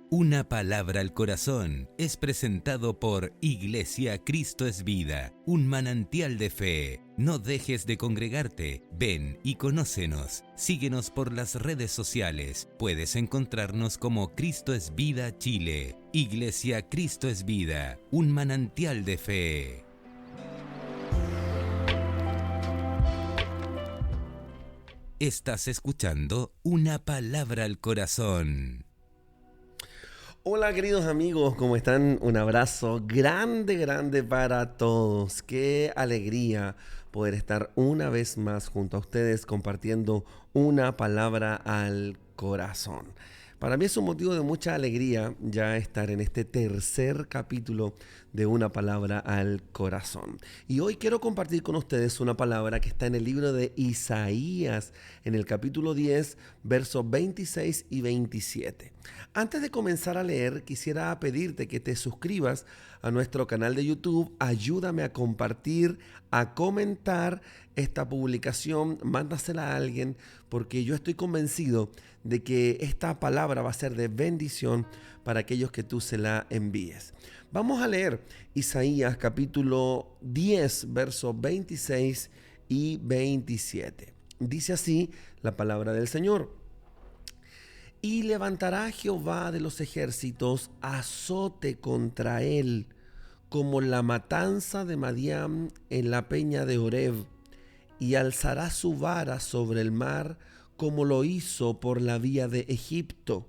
Una palabra al corazón es presentado por Iglesia Cristo es Vida, un manantial de fe. No dejes de congregarte, ven y conócenos. Síguenos por las redes sociales. Puedes encontrarnos como Cristo es Vida Chile. Iglesia Cristo es Vida, un manantial de fe. Estás escuchando Una palabra al corazón. Hola queridos amigos, ¿cómo están? Un abrazo grande para todos. Qué alegría poder estar una vez más junto a ustedes compartiendo una palabra al corazón. Para mí es un motivo de mucha alegría ya estar en este tercer capítulo de Una palabra al corazón. Y hoy quiero compartir con ustedes una palabra que está en el libro de Isaías, en el capítulo 10, versos 26 y 27. Antes de comenzar a leer, quisiera pedirte que te suscribas a nuestro canal de YouTube. Ayúdame a compartir, a comentar esta publicación, mándasela a alguien, porque yo estoy convencido de que esta palabra va a ser de bendición para aquellos que tú se la envíes. Vamos a leer Isaías capítulo 10, versos 26 y 27. Dice así la palabra del Señor. Y levantará Jehová de los ejércitos azote contra él, como la matanza de Madián en la peña de Oreb, y alzará su vara sobre el mar, como lo hizo por la vía de Egipto.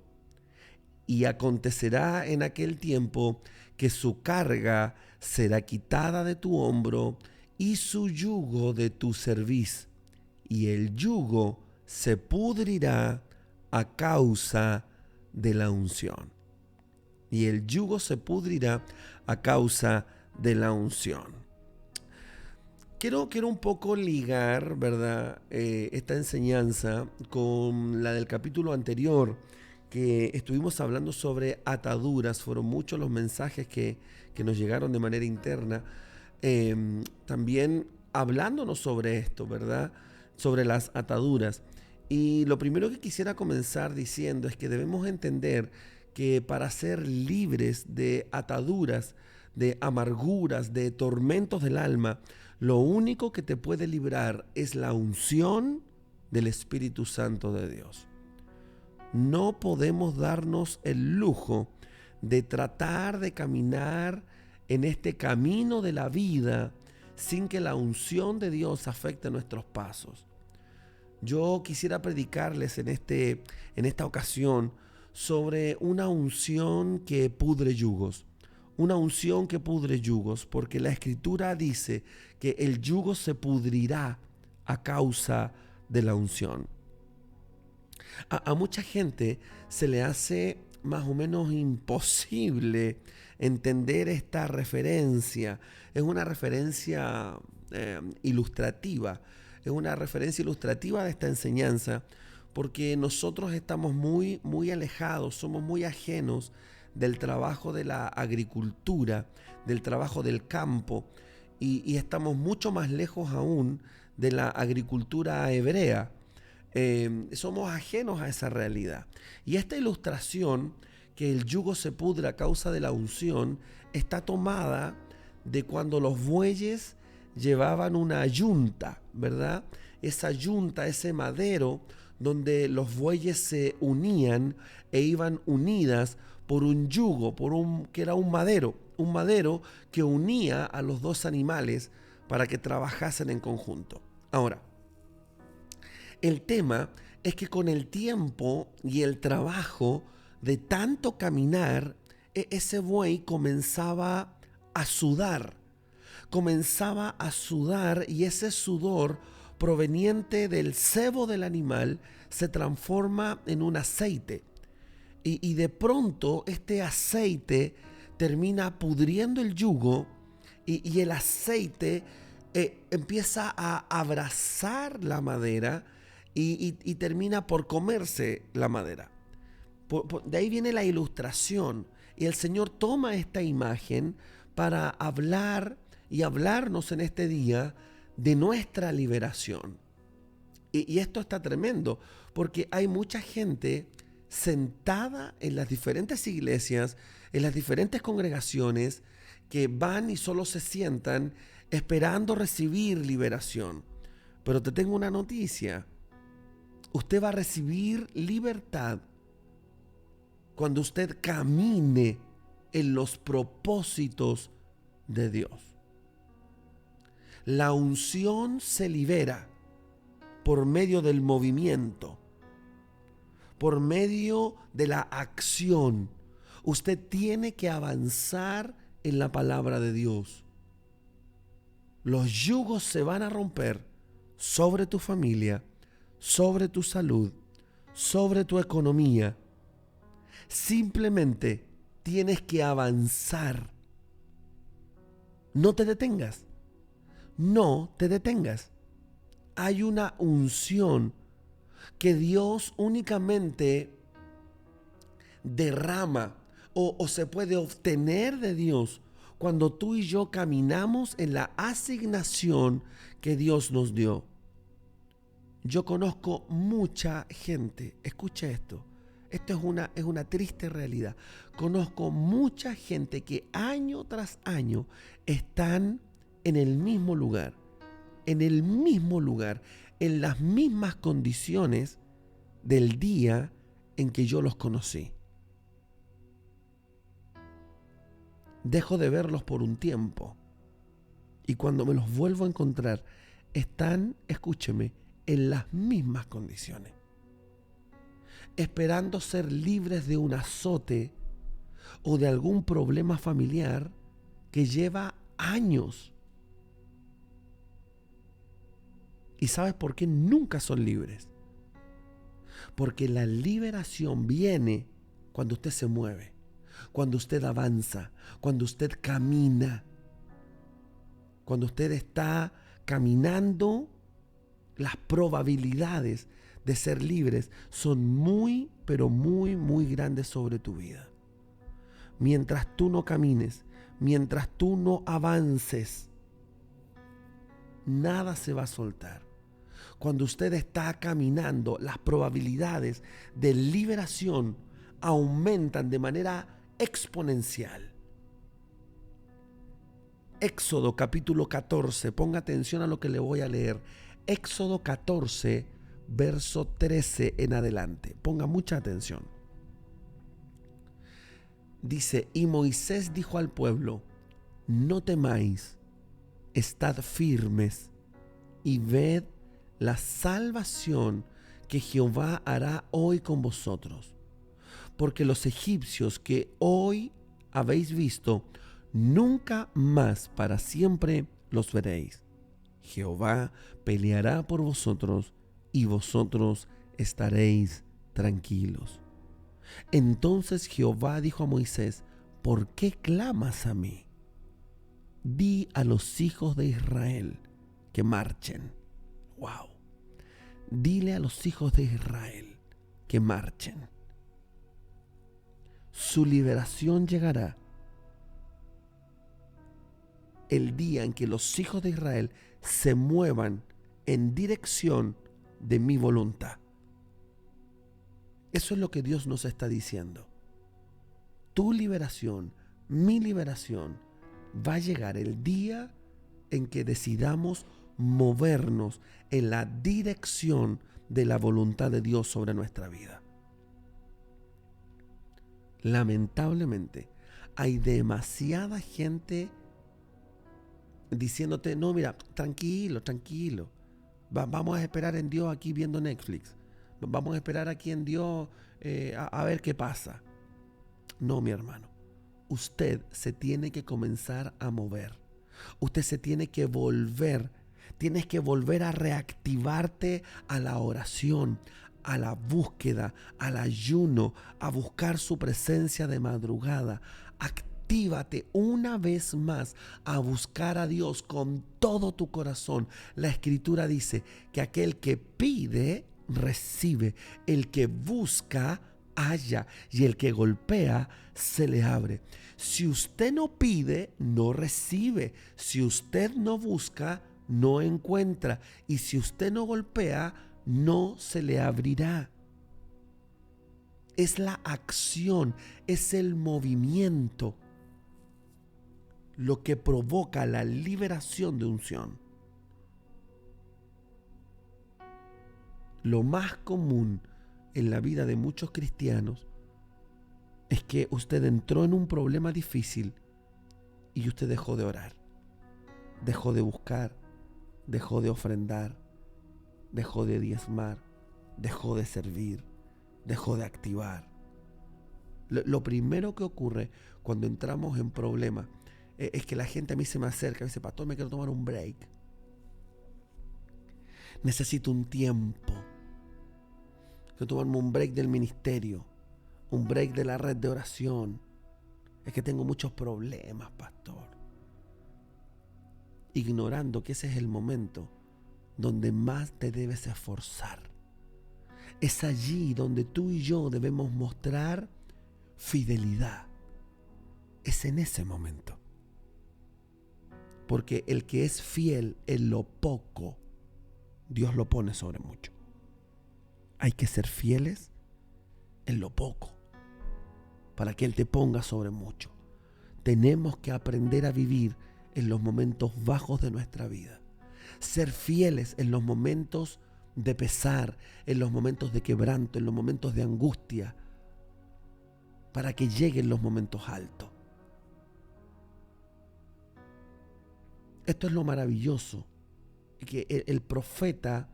Y acontecerá en aquel tiempo que su carga será quitada de tu hombro y su yugo de tu cerviz, y el yugo se pudrirá a causa de la unción. Y el yugo se pudrirá a causa de la unción. Quiero un poco ligar, ¿verdad? Esta enseñanza con la del capítulo anterior, que estuvimos hablando sobre ataduras. Fueron muchos los mensajes que nos llegaron de manera interna. También hablándonos sobre esto, ¿verdad? Sobre las ataduras. Y lo primero que quisiera comenzar diciendo es que debemos entender que para ser libres de ataduras, de amarguras, de tormentos del alma, lo único que te puede librar es la unción del Espíritu Santo de Dios. No podemos darnos el lujo de tratar de caminar en este camino de la vida sin que la unción de Dios afecte nuestros pasos. Yo quisiera predicarles en esta ocasión sobre una unción que pudre yugos. Una unción que pudre yugos, porque la Escritura dice que el yugo se pudrirá a causa de la unción. A mucha gente se le hace más o menos imposible entender esta referencia. Es una referencia ilustrativa. Es una referencia ilustrativa de esta enseñanza, porque nosotros estamos muy alejados, somos muy ajenos del trabajo de la agricultura, del trabajo del campo, y estamos mucho más lejos aún de la agricultura hebrea. Somos ajenos a esa realidad. Y esta ilustración, que el yugo se pudre a causa de la unción, está tomada de cuando los bueyes llevaban una yunta, ¿verdad? Esa yunta, ese madero donde los bueyes se unían e iban unidas por un yugo, que era un madero que unía a los dos animales para que trabajasen en conjunto. Ahora, el tema es que con el tiempo y el trabajo de tanto caminar, ese buey comenzaba a sudar y ese sudor proveniente del sebo del animal se transforma en un aceite. Y de pronto este aceite termina pudriendo el yugo y el aceite empieza a abrazar la madera y termina por comerse la madera. De ahí viene la ilustración. Y el Señor toma esta imagen para hablar y hablarnos en este día de nuestra liberación. Y esto está tremendo, porque hay mucha gente sentada en las diferentes iglesias, en las diferentes congregaciones, que van y solo se sientan esperando recibir liberación. Pero te tengo una noticia. Usted va a recibir libertad cuando usted camine en los propósitos de Dios. La unción se libera por medio del movimiento, por medio de la acción. Usted tiene que avanzar en la palabra de Dios. Los yugos se van a romper sobre tu familia, sobre tu salud, sobre tu economía. Simplemente tienes que avanzar. No te detengas. No te detengas. Hay una unción que Dios únicamente derrama o se puede obtener de Dios cuando tú y yo caminamos en la asignación que Dios nos dio. Yo conozco mucha gente, escucha esto es una triste realidad. Conozco mucha gente que año tras año están en el mismo lugar, en las mismas condiciones del día en que yo los conocí. Dejo de verlos por un tiempo y cuando me los vuelvo a encontrar, están, escúcheme, en las mismas condiciones, esperando ser libres de un azote o de algún problema familiar que lleva años. ¿Y sabes por qué nunca son libres? Porque la liberación viene cuando usted se mueve, cuando usted avanza, cuando usted camina. Cuando usted está caminando, las probabilidades de ser libres son muy, pero muy, muy grandes sobre tu vida. Mientras tú no camines, mientras tú no avances, nada se va a soltar. Cuando usted está caminando, las probabilidades de liberación aumentan de manera exponencial. Éxodo capítulo 14, ponga atención a lo que le voy a leer. Éxodo 14, verso 13 en adelante. Ponga mucha atención. Dice, y Moisés dijo al pueblo, no temáis, estad firmes y ved la salvación que Jehová hará hoy con vosotros. Porque los egipcios que hoy habéis visto, nunca más para siempre los veréis. Jehová peleará por vosotros y vosotros estaréis tranquilos. Entonces Jehová dijo a Moisés, ¿por qué clamas a mí? Di a los hijos de Israel que marchen. Wow. Dile a los hijos de Israel que marchen. Su liberación llegará el día en que los hijos de Israel se muevan en dirección de mi voluntad. Eso es lo que Dios nos está diciendo. Tu liberación, mi liberación, va a llegar el día en que decidamos movernos en la dirección de la voluntad de Dios sobre nuestra vida. Lamentablemente, hay demasiada gente diciéndote, no, mira, tranquilo, vamos a esperar en Dios aquí viendo Netflix, vamos a esperar aquí en Dios a ver qué pasa. No, mi hermano, usted se tiene que comenzar a mover, usted se tiene que volver, tienes que volver a reactivarte a la oración, a la búsqueda, al ayuno, a buscar su presencia de madrugada. Actívate una vez más a buscar a Dios con todo tu corazón. La Escritura dice que aquel que pide, recibe. El que busca, halla. Y el que golpea, se le abre. Si usted no pide, no recibe. Si usted no busca, no encuentra. Y si usted no golpea, no se le abrirá. Es la acción, es el movimiento lo que provoca la liberación de unción. Lo más común en la vida de muchos cristianos es que usted entró en un problema difícil y usted dejó de orar, dejó de buscar, dejó de ofrendar, dejó de diezmar, dejó de servir, dejó de activar. Lo primero que ocurre cuando entramos en problemas es que la gente a mí se me acerca y dice: pastor, me quiero tomar un break. Necesito un tiempo. Quiero tomarme un break del ministerio, un break de la red de oración. Es que tengo muchos problemas, pastor. Ignorando que ese es el momento donde más te debes esforzar. Es allí donde tú y yo debemos mostrar fidelidad. Es en ese momento. Porque el que es fiel en lo poco, Dios lo pone sobre mucho. Hay que ser fieles en lo poco para que Él te ponga sobre mucho. Tenemos que aprender a vivir en los momentos bajos de nuestra vida. Ser fieles en los momentos de pesar, en los momentos de quebranto, en los momentos de angustia, para que lleguen los momentos altos. Esto es lo maravilloso, que el profeta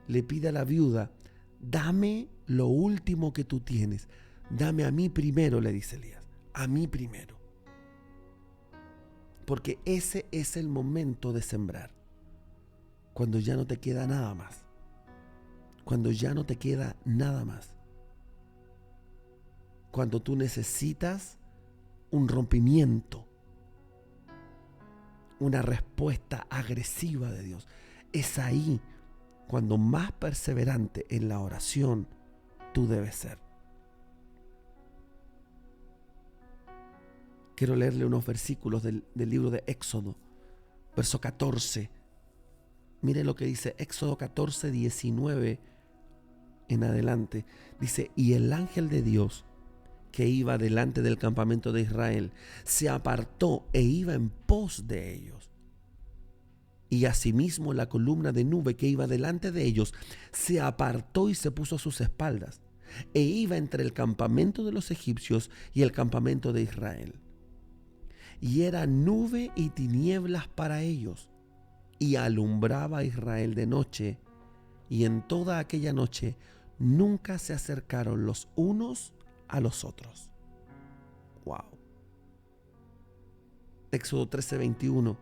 le pide a la viuda: dame lo último que tú tienes, dame a mí primero, le dice Elías, a mí primero. Porque ese es el momento de sembrar, cuando ya no te queda nada más, cuando ya no te queda nada más, cuando tú necesitas un rompimiento, una respuesta agresiva de Dios. Es ahí cuando más perseverante en la oración tú debes ser. Quiero leerle unos versículos del libro de Éxodo, verso 14. Mire lo que dice Éxodo 14, 19 en adelante. Dice: y el ángel de Dios que iba delante del campamento de Israel se apartó e iba en pos de ellos. Y asimismo la columna de nube que iba delante de ellos se apartó y se puso a sus espaldas, e iba entre el campamento de los egipcios y el campamento de Israel. Y era nube y tinieblas para ellos, y alumbraba a Israel de noche, y en toda aquella noche nunca se acercaron los unos a los otros. Wow. Éxodo 13, 21.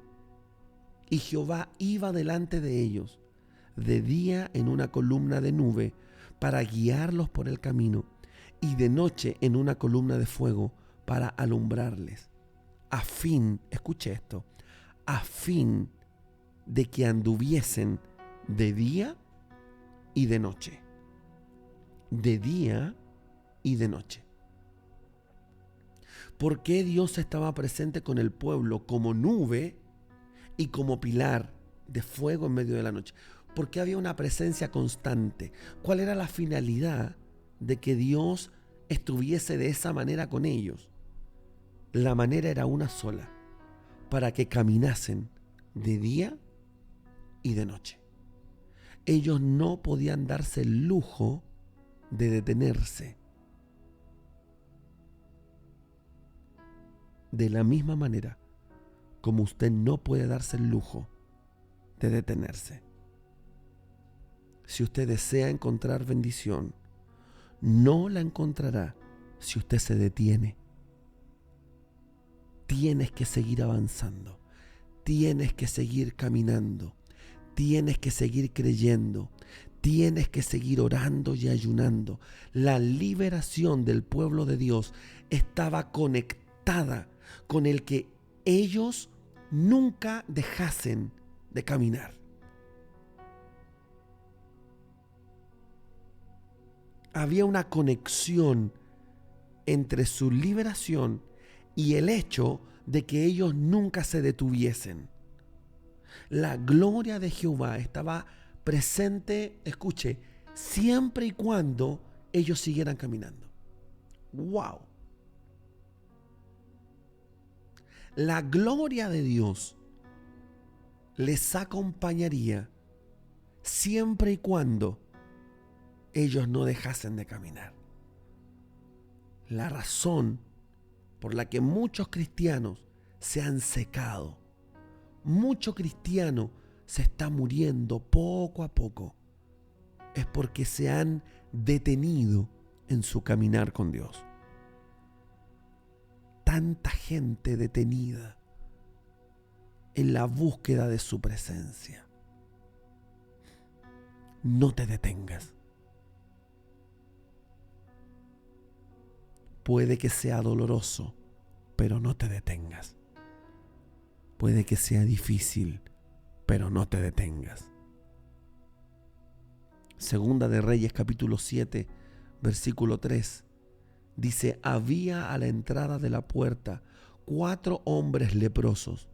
Y Jehová iba delante de ellos de día en una columna de nube para guiarlos por el camino, y de noche en una columna de fuego para alumbrarles, a fin, escuche esto, a fin de que anduviesen de día y de noche. De día y de noche. ¿Por qué Dios estaba presente con el pueblo como nube y como pilar de fuego en medio de la noche? Porque había una presencia constante. ¿Cuál era la finalidad de que Dios estuviese de esa manera con ellos? La manera era una sola: para que caminasen de día y de noche. Ellos no podían darse el lujo de detenerse. De la misma manera como usted no puede darse el lujo de detenerse. Si usted desea encontrar bendición, no la encontrará si usted se detiene. Tienes que seguir avanzando, tienes que seguir caminando, tienes que seguir creyendo, tienes que seguir orando y ayunando. La liberación del pueblo de Dios estaba conectada con el que ellos nunca dejasen de caminar. Había una conexión entre su liberación y el hecho de que ellos nunca se detuviesen. La gloria de Jehová estaba presente, escuche, siempre y cuando ellos siguieran caminando. ¡Wow! La gloria de Dios les acompañaría siempre y cuando ellos no dejasen de caminar. La razón por la que muchos cristianos se han secado, mucho cristiano se está muriendo poco a poco, es porque se han detenido en su caminar con Dios. Tanta gente detenida en la búsqueda de su presencia. No te detengas. Puede que sea doloroso, pero no te detengas. Puede que sea difícil, pero no te detengas. Segunda de Reyes, capítulo 7, versículo 3. Dice, había a la entrada de la puerta 4 hombres leprosos,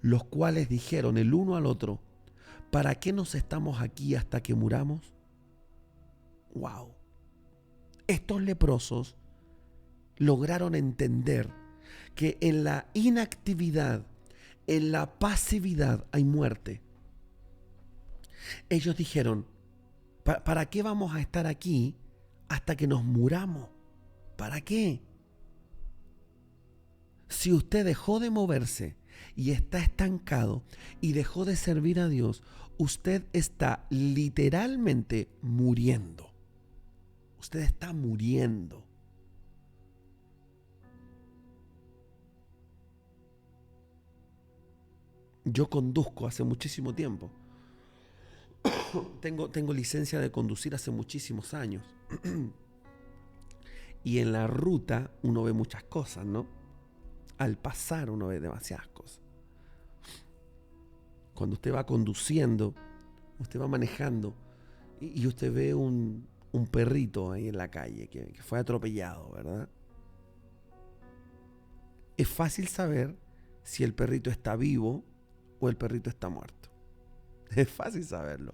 los cuales dijeron el uno al otro, ¿para qué nos estamos aquí hasta que muramos? ¡Wow! Estos leprosos lograron entender que en la inactividad, en la pasividad hay muerte. Ellos dijeron, ¿para qué vamos a estar aquí hasta que nos muramos? ¿Para qué? Si usted dejó de moverse y está estancado y dejó de servir a Dios, usted está literalmente muriendo. Usted está muriendo. Yo conduzco hace muchísimo tiempo. Tengo licencia de conducir hace muchísimos años. Y en la ruta uno ve muchas cosas, ¿no? Al pasar uno ve demasiadas cosas. Cuando usted va conduciendo, usted va manejando y usted ve un perrito ahí en la calle que fue atropellado, ¿verdad? Es fácil saber si el perrito está vivo o el perrito está muerto. Es fácil saberlo.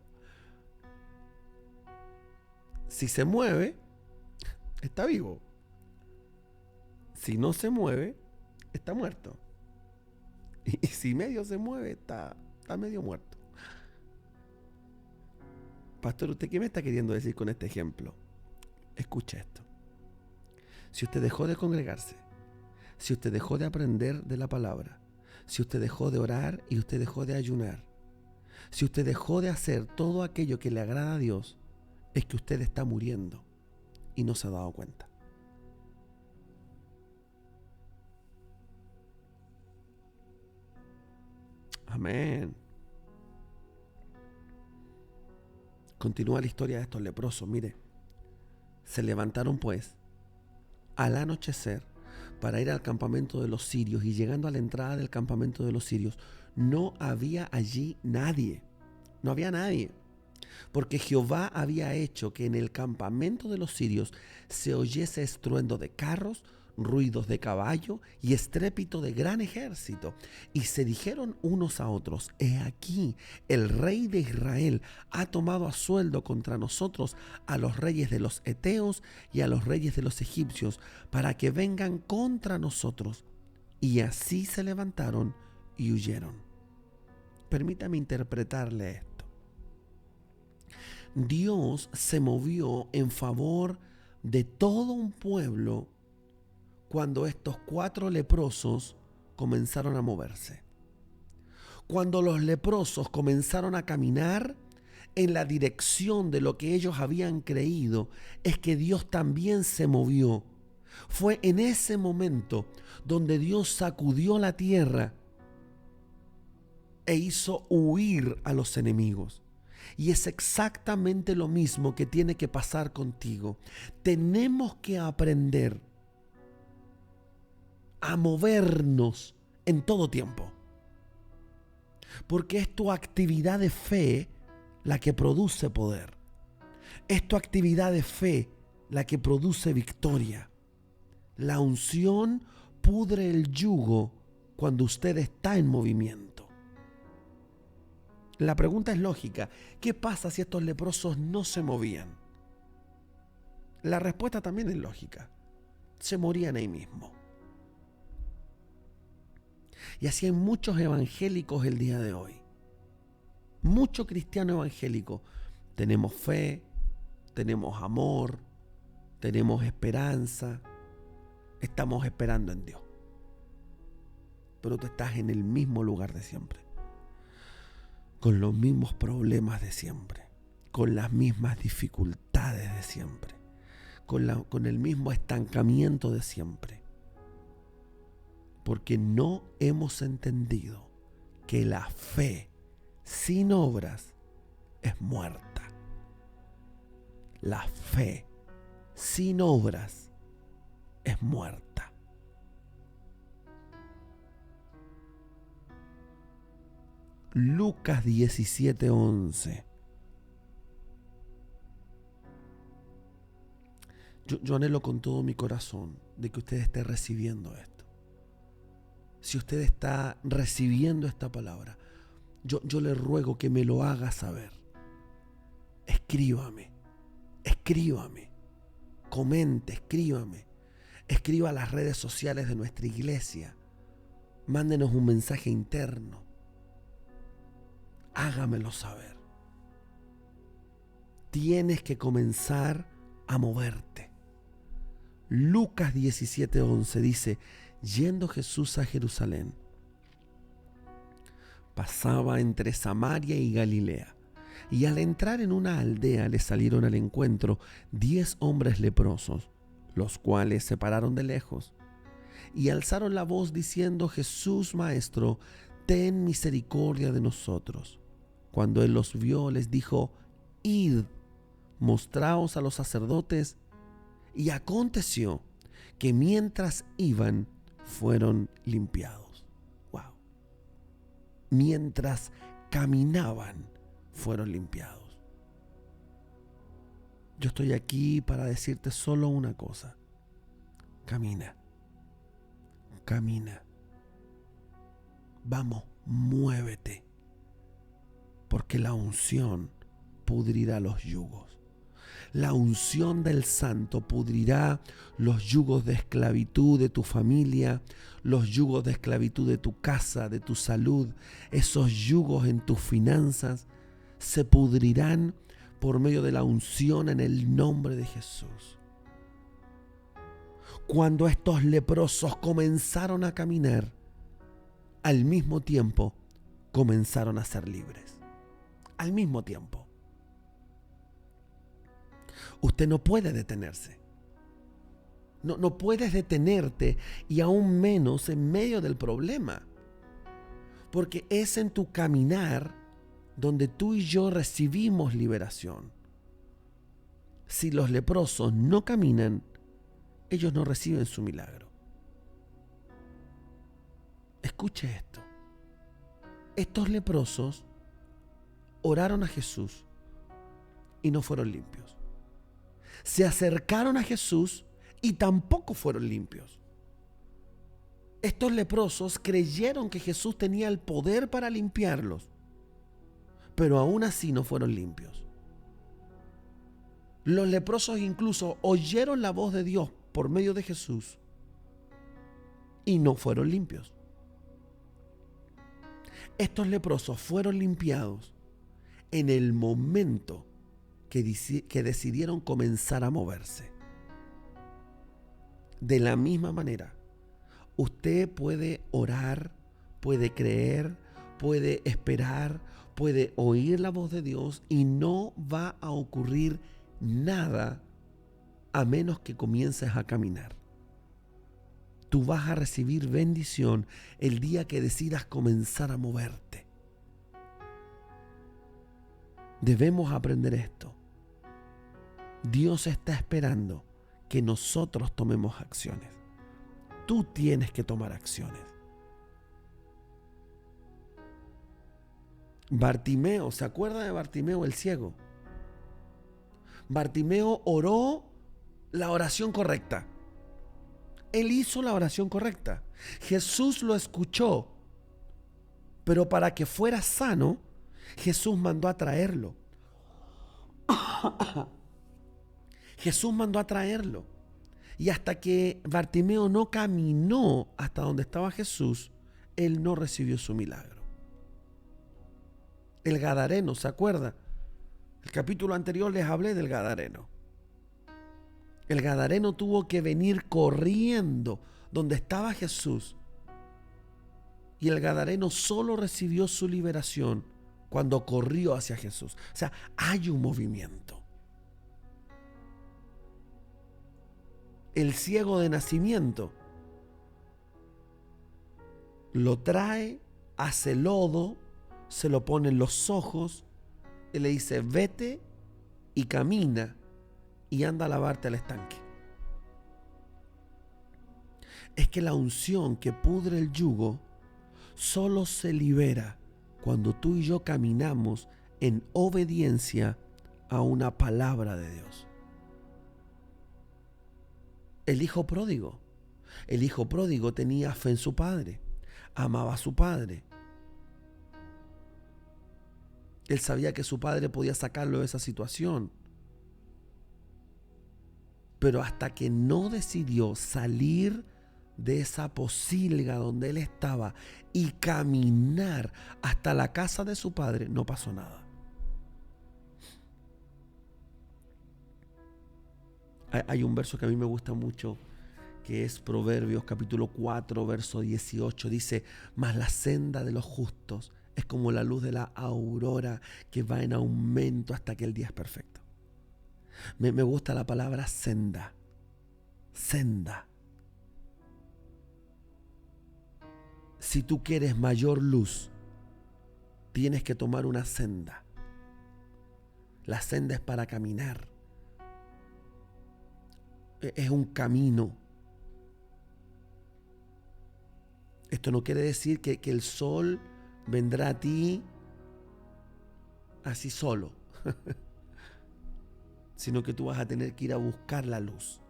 Si se mueve, está vivo. Si no se mueve, está muerto. Y si medio se mueve, está medio muerto. Pastor, ¿usted qué me está queriendo decir con este ejemplo? Escucha esto. Si usted dejó de congregarse, si usted dejó de aprender de la palabra, si usted dejó de orar y usted dejó de ayunar, si usted dejó de hacer todo aquello que le agrada a Dios, es que usted está muriendo y no se ha dado cuenta. Amén. Continúa la historia de estos leprosos. Mire, se levantaron pues al anochecer para ir al campamento de los sirios, y llegando a la entrada del campamento de los sirios, no había allí nadie. No había nadie. Porque Jehová había hecho que en el campamento de los sirios se oyese estruendo de carros, ruidos de caballo y estrépito de gran ejército. Y se dijeron unos a otros, he aquí, el rey de Israel ha tomado a sueldo contra nosotros a los reyes de los heteos y a los reyes de los egipcios, para que vengan contra nosotros. Y así se levantaron y huyeron. Permítame interpretarle esto. Dios se movió en favor de todo un pueblo cuando estos 4 leprosos comenzaron a moverse. Cuando los leprosos comenzaron a caminar en la dirección de lo que ellos habían creído, es que Dios también se movió. Fue en ese momento donde Dios sacudió la tierra e hizo huir a los enemigos. Y es exactamente lo mismo que tiene que pasar contigo. Tenemos que aprender a movernos en todo tiempo. Porque es tu actividad de fe la que produce poder. Es tu actividad de fe la que produce victoria. La unción pudre el yugo cuando usted está en movimiento. La pregunta es lógica. ¿Qué pasa si estos leprosos no se movían? La respuesta también es lógica. Se morían ahí mismo. Y así hay muchos evangélicos el día de hoy. Mucho cristiano evangélico. Tenemos fe, tenemos amor, tenemos esperanza. Estamos esperando en Dios. Pero tú estás en el mismo lugar de siempre. Con los mismos problemas de siempre. Con las mismas dificultades de siempre. Con el mismo estancamiento de siempre. Porque no hemos entendido que la fe sin obras es muerta. La fe sin obras es muerta. Lucas 17:11. Yo anhelo con todo mi corazón de que usted esté recibiendo esto. Si usted está recibiendo esta palabra, yo le ruego que me lo haga saber. Escríbame, comente, escríbame. Escriba a las redes sociales de nuestra iglesia. Mándenos un mensaje interno. Hágamelo saber. Tienes que comenzar a moverte. Lucas 17:11 dice: yendo Jesús a Jerusalén, pasaba entre Samaria y Galilea, y al entrar en una aldea le salieron al encuentro 10 hombres leprosos, los cuales se pararon de lejos y alzaron la voz diciendo: Jesús, Maestro, ten misericordia de nosotros. Cuando él los vio, les dijo: id, mostraos a los sacerdotes. Y aconteció que mientras iban, fueron limpiados. Wow. Mientras caminaban, fueron limpiados. Yo estoy aquí para decirte solo una cosa. Camina. Camina. Vamos, muévete. Porque la unción pudrirá los yugos. La unción del Santo pudrirá los yugos de esclavitud de tu familia, los yugos de esclavitud de tu casa, de tu salud. Esos yugos en tus finanzas se pudrirán por medio de la unción en el nombre de Jesús. Cuando estos leprosos comenzaron a caminar, al mismo tiempo comenzaron a ser libres. Al mismo tiempo. Usted no puede detenerse. No puedes detenerte, y aún menos en medio del problema. Porque es en tu caminar donde tú y yo recibimos liberación. Si los leprosos no caminan, ellos no reciben su milagro. Escuche esto. Estos leprosos oraron a Jesús y no fueron limpios. Se acercaron a Jesús y tampoco fueron limpios. Estos leprosos creyeron que Jesús tenía el poder para limpiarlos, pero aún así no fueron limpios. Los leprosos incluso oyeron la voz de Dios por medio de Jesús y no fueron limpios. Estos leprosos fueron limpiados en el momento que decidieron comenzar a moverse. De la misma manera, usted puede orar, puede creer, puede esperar, puede oír la voz de Dios y no va a ocurrir nada a menos que comiences a caminar. Tú vas a recibir bendición el día que decidas comenzar a moverte. Debemos aprender esto. Dios está esperando que nosotros tomemos acciones. Tú tienes que tomar acciones. Bartimeo, ¿se acuerda de Bartimeo el ciego? Bartimeo oró la oración correcta. Él hizo la oración correcta. Jesús lo escuchó, pero para que fuera sano, Jesús mandó a traerlo. Jesús mandó a traerlo. Y hasta que Bartimeo no caminó hasta donde estaba Jesús, él no recibió su milagro. El Gadareno, ¿se acuerda? El capítulo anterior les hablé del Gadareno. El Gadareno tuvo que venir corriendo donde estaba Jesús. Y el Gadareno solo recibió su liberación cuando corrió hacia Jesús. O sea, hay un movimiento. El ciego de nacimiento lo trae, hace lodo, se lo pone en los ojos y le dice: vete y camina y anda a lavarte al estanque. Es que la unción que pudre el yugo solo se libera cuando tú y yo caminamos en obediencia a una palabra de Dios. El hijo pródigo tenía fe en su padre, amaba a su padre. Él sabía que su padre podía sacarlo de esa situación. Pero hasta que no decidió salir de esa posilga donde él estaba y caminar hasta la casa de su padre, no pasó nada. Hay un verso que a mí me gusta mucho, que es Proverbios capítulo 4, verso 18. Dice: mas la senda de los justos es como la luz de la aurora, que va en aumento hasta que el día es perfecto. Me gusta la palabra senda. Senda. Si tú quieres mayor luz, tienes que tomar una senda. La senda es para caminar. Es un camino. Esto no quiere decir que el sol vendrá a ti así solo, sino que tú vas a tener que ir a buscar la luz.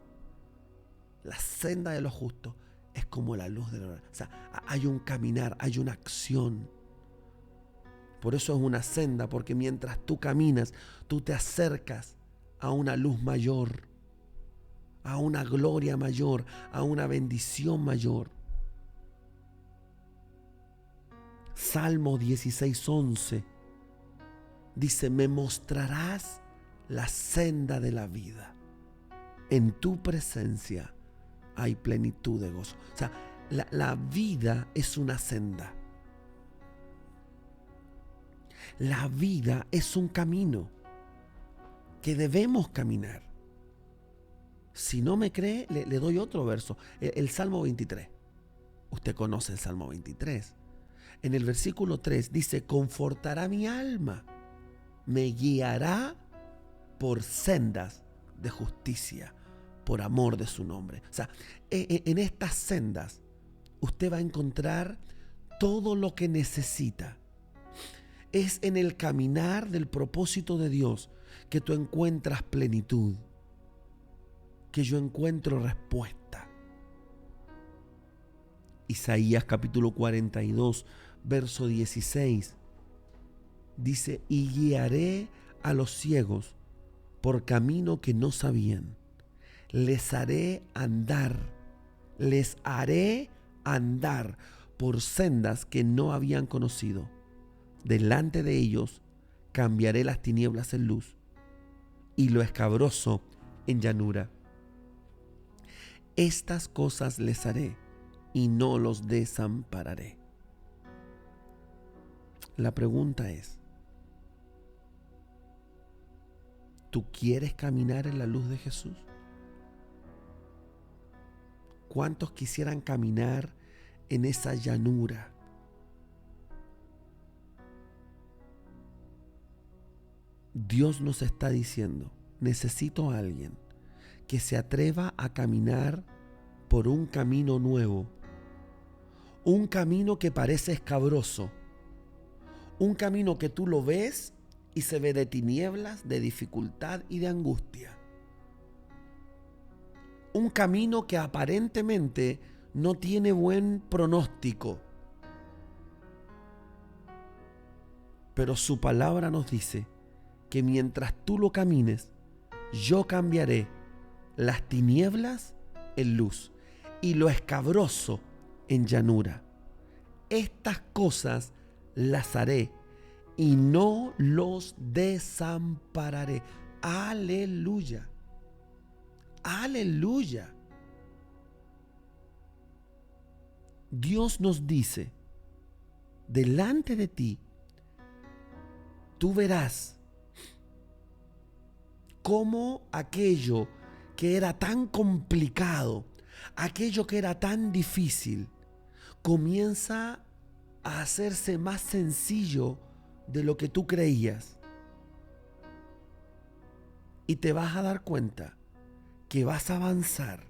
La senda de los justos es como la luz de la aurora. O sea, hay un caminar, hay una acción. Por eso es una senda, porque mientras tú caminas, tú te acercas a una luz mayor, a una gloria mayor, a una bendición mayor. Salmo 16:11 dice: me mostrarás la senda de la vida. En tu presencia hay plenitud de gozo. O sea, la vida es una senda. La vida es un camino que debemos caminar. Si no me cree, le doy otro verso. El Salmo 23. Usted conoce el Salmo 23. En el versículo 3 dice: confortará mi alma, me guiará por sendas de justicia, por amor de su nombre. O sea, en estas sendas usted va a encontrar todo lo que necesita. Es en el caminar del propósito de Dios que tú encuentras plenitud, que yo encuentro respuesta. Isaías capítulo 42, verso 16, dice: y guiaré a los ciegos por camino que no sabían. Les haré andar por sendas que no habían conocido. Delante de ellos cambiaré las tinieblas en luz y lo escabroso en llanura. Estas cosas les haré y no los desampararé. La pregunta es: ¿tú quieres caminar en la luz de Jesús? ¿Cuántos quisieran caminar en esa llanura? Dios nos está diciendo: necesito a alguien que se atreva a caminar por un camino nuevo, un camino que parece escabroso, un camino que tú lo ves y se ve de tinieblas, de dificultad y de angustia. Un camino que aparentemente no tiene buen pronóstico. Pero su palabra nos dice que mientras tú lo camines, yo cambiaré las tinieblas en luz y lo escabroso en llanura. Estas cosas las haré y no los desampararé. Aleluya. Aleluya. Dios nos dice, delante de ti, tú verás cómo aquello que era tan complicado, aquello que era tan difícil, comienza a hacerse más sencillo de lo que tú creías. Y te vas a dar cuenta que vas a avanzar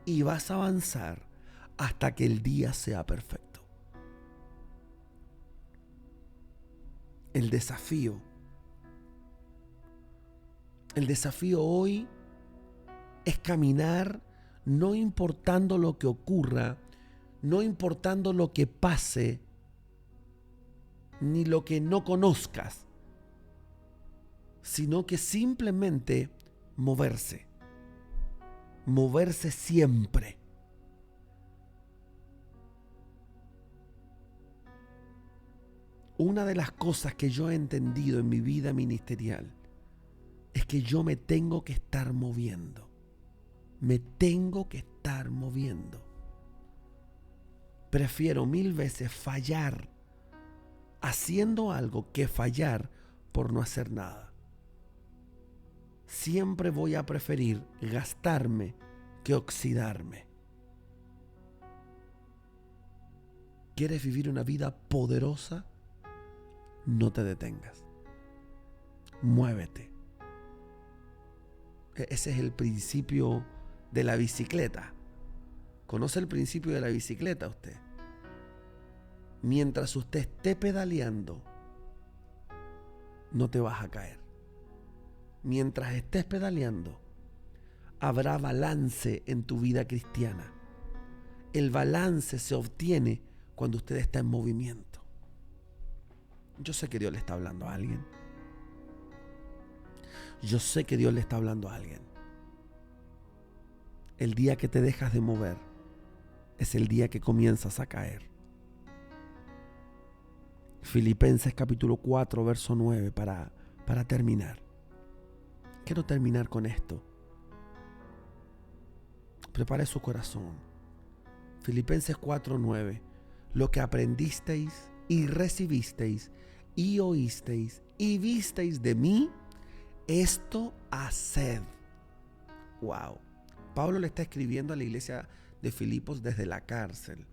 y vas a avanzar hasta que el día sea perfecto. El desafío hoy es caminar no importando lo que ocurra, no importando lo que pase, ni lo que no conozcas, sino que simplemente moverse siempre. Una de las cosas que yo he entendido en mi vida ministerial es que yo me tengo que estar moviendo. Me tengo que estar moviendo. Prefiero 1000 veces fallar haciendo algo que fallar por no hacer nada. Siempre voy a preferir gastarme que oxidarme. ¿Quieres vivir una vida poderosa? No te detengas. Muévete. Ese es el principio de la bicicleta. ¿Conoce el principio de la bicicleta usted? Mientras usted esté pedaleando, no te vas a caer. Mientras estés pedaleando, habrá balance en tu vida cristiana. El balance se obtiene cuando usted está en movimiento. Yo sé que Dios le está hablando a alguien. Yo sé que Dios le está hablando a alguien. El día que te dejas de mover es el día que comienzas a caer. Filipenses capítulo 4, verso 9, para terminar. Quiero terminar con esto. Prepare su corazón. Filipenses 4, 9. Lo que aprendisteis y recibisteis y oísteis y visteis de mí, esto haced. Wow. Pablo le está escribiendo a la iglesia de Filipos desde la cárcel.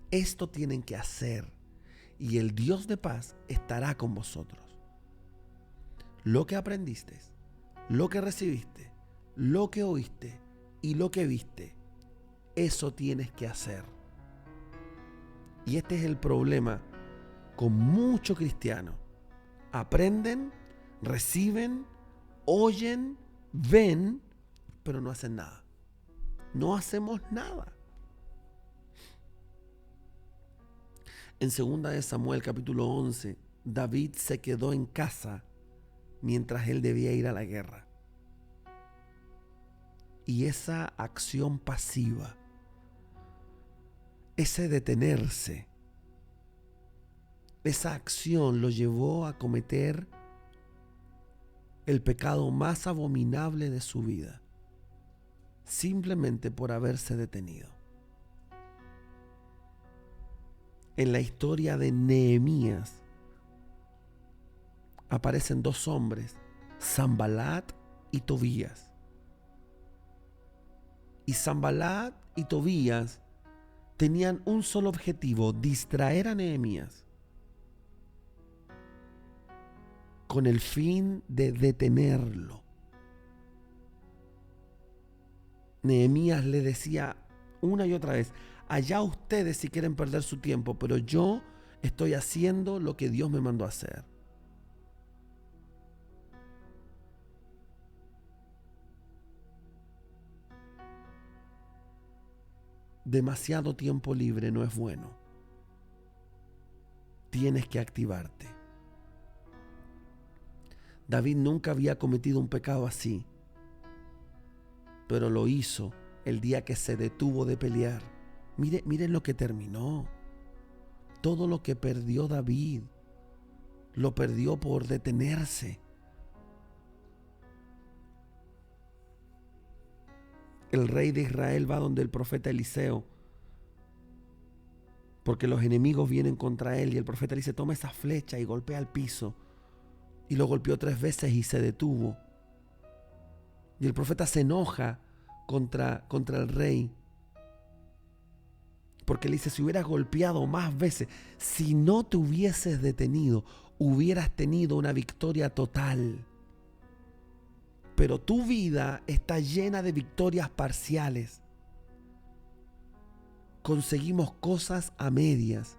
Esto tienen que hacer y el Dios de paz estará con vosotros. Lo que aprendiste, lo que recibiste, lo que oíste y lo que viste, eso tienes que hacer. Y este es el problema con muchos cristianos. Aprenden, reciben, oyen, ven, pero no hacen nada. No hacemos nada. En 2 de Samuel capítulo 11, David se quedó en casa mientras él debía ir a la guerra. Y esa acción pasiva, ese detenerse, esa acción lo llevó a cometer el pecado más abominable de su vida, simplemente por haberse detenido. En la historia de Nehemías aparecen 2 hombres, Sanbalat y Tobías. Y Sanbalat y Tobías tenían un solo objetivo: distraer a Nehemías con el fin de detenerlo. Nehemías le decía una y otra vez: allá ustedes si quieren perder su tiempo, pero yo estoy haciendo lo que Dios me mandó a hacer. Demasiado tiempo libre no es bueno. Tienes que activarte. David nunca había cometido un pecado así, pero lo hizo el día que se detuvo de pelear. Miren lo que terminó. Todo lo que perdió David, lo perdió por detenerse. El rey de Israel va donde el profeta Eliseo, porque los enemigos vienen contra él, y el profeta le dice: toma esa flecha y golpea al piso. Y lo golpeó 3 veces y se detuvo. Y el profeta se enoja contra el rey, porque le dice: si hubieras golpeado más veces, si no te hubieses detenido, hubieras tenido una victoria total. Pero tu vida está llena de victorias parciales. Conseguimos cosas a medias.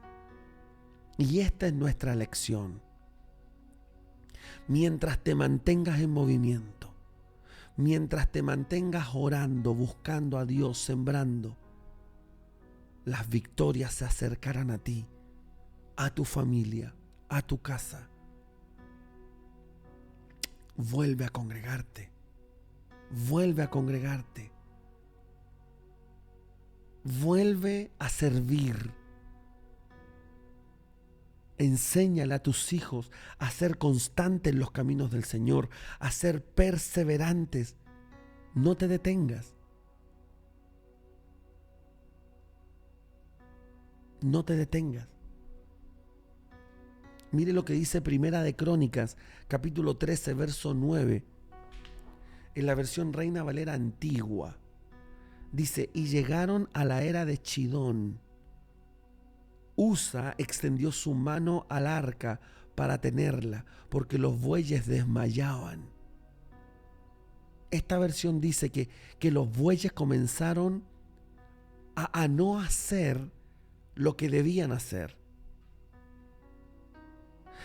Y esta es nuestra lección. Mientras te mantengas en movimiento, mientras te mantengas orando, buscando a Dios, sembrando, las victorias se acercarán a ti, a tu familia, a tu casa. Vuelve a congregarte. Vuelve a congregarte. Vuelve a servir. Enséñale a tus hijos a ser constantes en los caminos del Señor, a ser perseverantes. No te detengas. No te detengas. Mire lo que dice Primera de Crónicas, capítulo 13, verso 9. En la versión Reina Valera antigua. Dice: y llegaron a la era de Chidón. Usa extendió su mano al arca para tenerla, porque los bueyes desmayaban. Esta versión dice que los bueyes comenzaron a no hacer lo que debían hacer.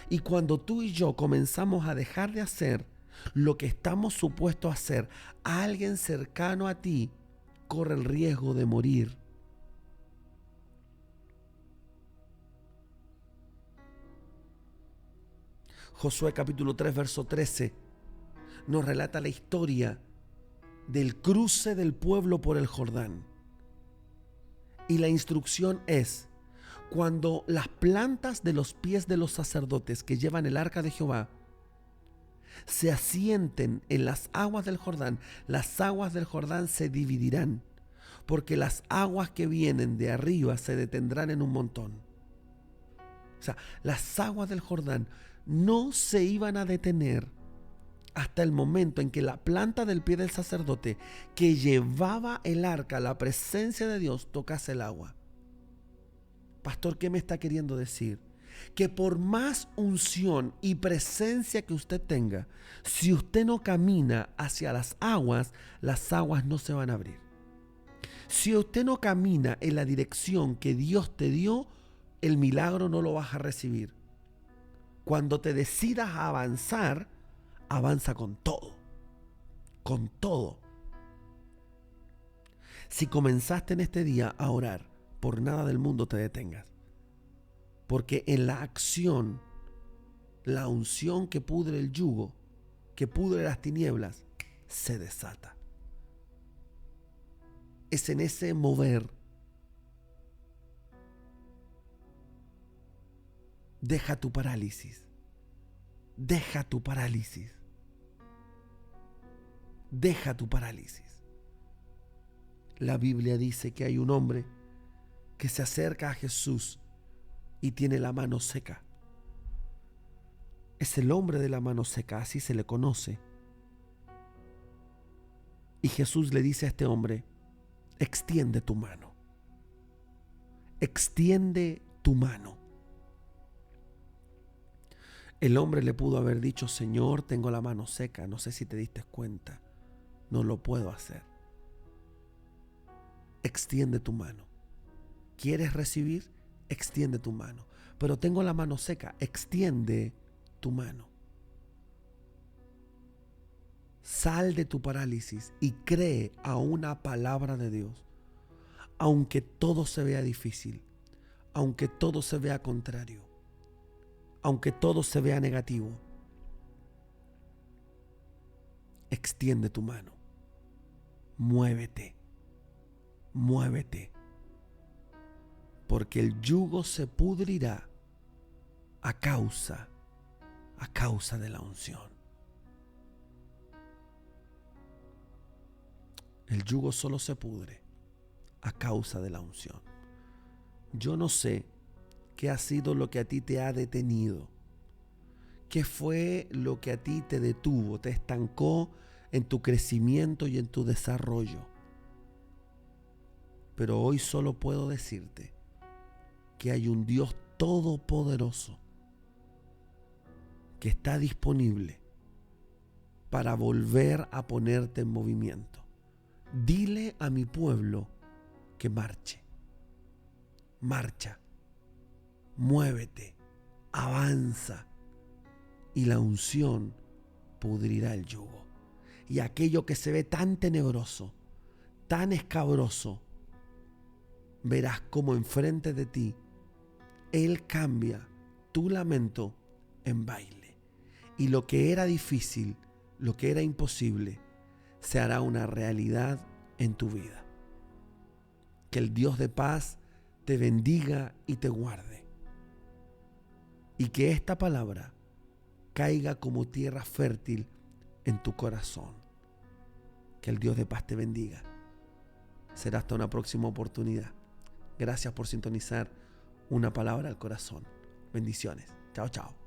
Y cuando tú y yo comenzamos a dejar de hacer lo que estamos supuestos a hacer, alguien cercano a ti corre el riesgo de morir. Josué capítulo 3, verso 13 nos relata la historia del cruce del pueblo por el Jordán. Y la instrucción es: cuando las plantas de los pies de los sacerdotes que llevan el arca de Jehová se asienten en las aguas del Jordán, las aguas del Jordán se dividirán, porque las aguas que vienen de arriba se detendrán en un montón. O sea, las aguas del Jordán no se iban a detener hasta el momento en que la planta del pie del sacerdote que llevaba el arca, la presencia de Dios, tocase el agua. Pastor, ¿qué me está queriendo decir? Que por más unción y presencia que usted tenga, si usted no camina hacia las aguas no se van a abrir. Si usted no camina en la dirección que Dios te dio, el milagro no lo vas a recibir. Cuando te decidas a avanzar, avanza con todo. Con todo. Si comenzaste en este día a orar, por nada del mundo te detengas. Porque en la acción, la unción que pudre el yugo, que pudre las tinieblas, se desata. Es en ese mover. Deja tu parálisis. Deja tu parálisis. Deja tu parálisis. La Biblia dice que hay un hombre que se acerca a Jesús y tiene la mano seca. Es el hombre de la mano seca, así se le conoce. Y Jesús le dice a este hombre: extiende tu mano. Extiende tu mano. El hombre le pudo haber dicho: Señor, tengo la mano seca, no sé si te diste cuenta, no lo puedo hacer. Extiende tu mano. ¿Quieres recibir? Extiende tu mano. Pero tengo la mano seca, extiende tu mano. Sal de tu parálisis y cree a una palabra de Dios. Aunque todo se vea difícil, aunque todo se vea contrario, aunque todo se vea negativo. extiende tu mano. Muévete, muévete, porque el yugo se pudrirá a causa de la unción. El yugo solo se pudre a causa de la unción. Yo no sé qué ha sido lo que a ti te ha detenido. ¿Qué fue lo que a ti te detuvo, te estancó en tu crecimiento y en tu desarrollo? Pero hoy solo puedo decirte que hay un Dios todopoderoso que está disponible para volver a ponerte en movimiento. Dile a mi pueblo que marche. Marcha, muévete, avanza, y la unción pudrirá el yugo. Y aquello que se ve tan tenebroso, tan escabroso, verás cómo enfrente de ti Él cambia tu lamento en baile. Y lo que era difícil, lo que era imposible, se hará una realidad en tu vida. Que el Dios de paz te bendiga y te guarde. Y que esta palabra caiga como tierra fértil en tu corazón. Que el Dios de paz te bendiga. Será hasta una próxima oportunidad. Gracias por sintonizar Una Palabra al Corazón. Bendiciones. Chao, chao.